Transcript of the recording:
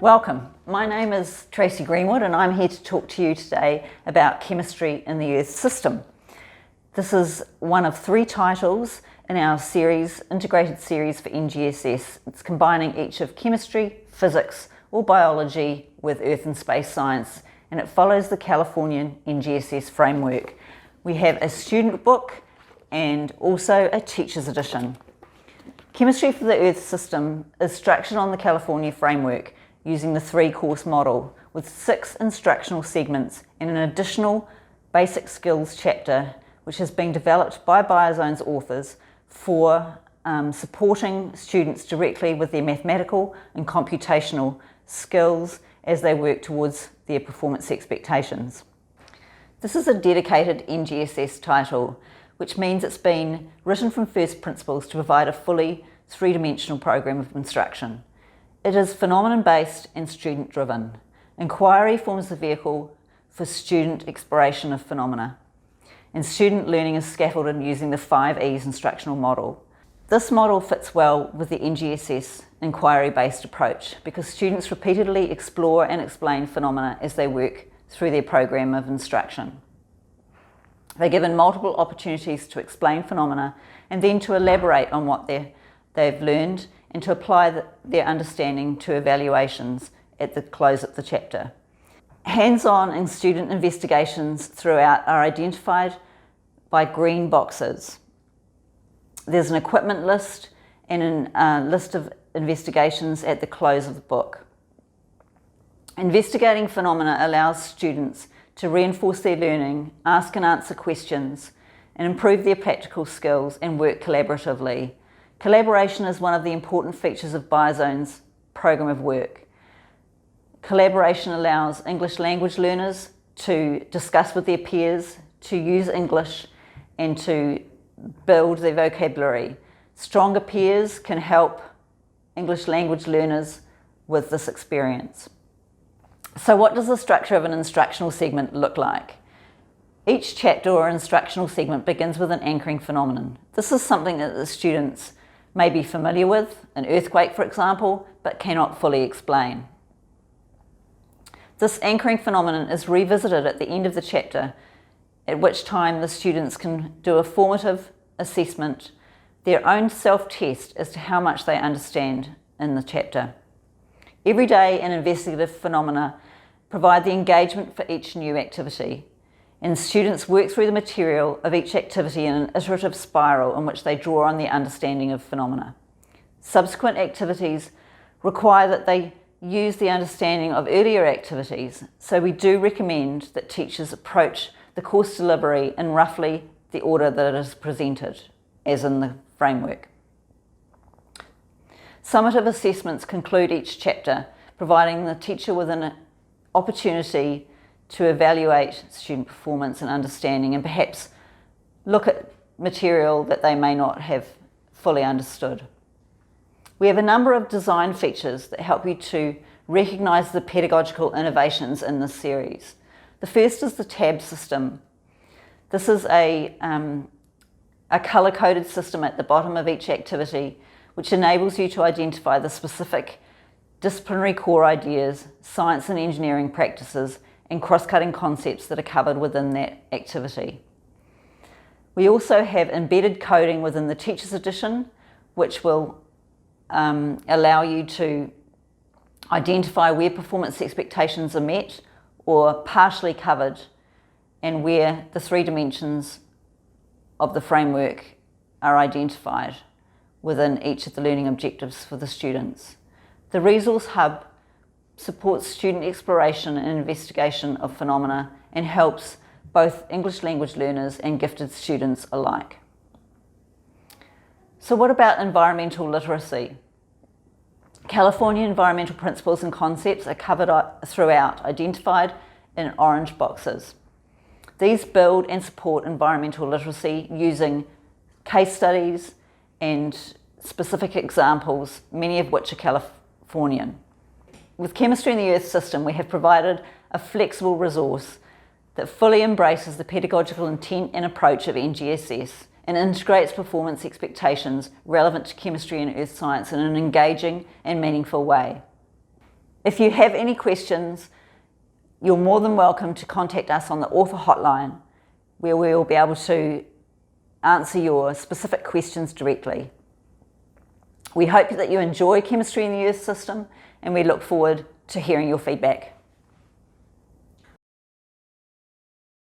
Welcome. My name is Tracey Greenwood and I'm here to talk to you today about chemistry in the Earth system. This is one of 3 titles in our integrated series for NGSS. It's combining each of chemistry, physics or biology with earth and space science, and it follows the Californian NGSS framework. We have a student book and also a teacher's edition. Chemistry for the Earth system is structured on the California framework using the 3-course model with 6 instructional segments and an additional basic skills chapter which has been developed by BIOZONE's authors for supporting students directly with their mathematical and computational skills as they work towards their performance expectations. This is a dedicated NGSS title, which means it's been written from first principles to provide a fully 3-dimensional program of instruction. It is phenomenon-based and student-driven. Inquiry forms the vehicle for student exploration of phenomena, and student learning is scaffolded using the 5 E's instructional model. This model fits well with the NGSS inquiry-based approach because students repeatedly explore and explain phenomena as they work through their program of instruction. They're given multiple opportunities to explain phenomena and then to elaborate on what they've learned and to apply their understanding to evaluations at the close of the chapter. Hands-on and student investigations throughout are identified by green boxes. There's an equipment list and a list of investigations at the close of the book. Investigating phenomena allows students to reinforce their learning, ask and answer questions, and improve their practical skills and work collaboratively. Collaboration is one of the important features of BIOZONE's program of work. Collaboration allows English language learners to discuss with their peers, to use English, and to build their vocabulary. Stronger peers can help English language learners with this experience. So what does the structure of an instructional segment look like? Each chapter or instructional segment begins with an anchoring phenomenon. This is something that the students may be familiar with, an earthquake for example, but cannot fully explain. This anchoring phenomenon is revisited at the end of the chapter, at which time the students can do a formative assessment, their own self-test as to how much they understand in the chapter. Everyday and investigative phenomena provide the engagement for each new activity, and students work through the material of each activity in an iterative spiral in which they draw on their understanding of phenomena. Subsequent activities require that they use the understanding of earlier activities, so we do recommend that teachers approach the course delivery in roughly the order that it is presented, as in the framework. Summative assessments conclude each chapter, providing the teacher with an opportunity to evaluate student performance and understanding and perhaps look at material that they may not have fully understood. We have a number of design features that help you to recognise the pedagogical innovations in this series. The first is the tab system. This is a colour-coded system at the bottom of each activity which enables you to identify the specific disciplinary core ideas, science and engineering practices, and cross-cutting concepts that are covered within that activity. We also have embedded coding within the Teacher's Edition, which will allow you to identify where performance expectations are met or partially covered and where the 3 dimensions of the framework are identified within each of the learning objectives for the students. The Resource Hub supports student exploration and investigation of phenomena and helps both English language learners and gifted students alike. So what about environmental literacy? California environmental principles and concepts are covered throughout, identified in orange boxes. These build and support environmental literacy using case studies and specific examples, many of which are Californian. With Chemistry in the Earth system, we have provided a flexible resource that fully embraces the pedagogical intent and approach of NGSS and integrates performance expectations relevant to chemistry and earth science in an engaging and meaningful way. If you have any questions, you're more than welcome to contact us on the author hotline, where we'll be able to answer your specific questions directly. We hope that you enjoy chemistry in the Earth system, and we look forward to hearing your feedback.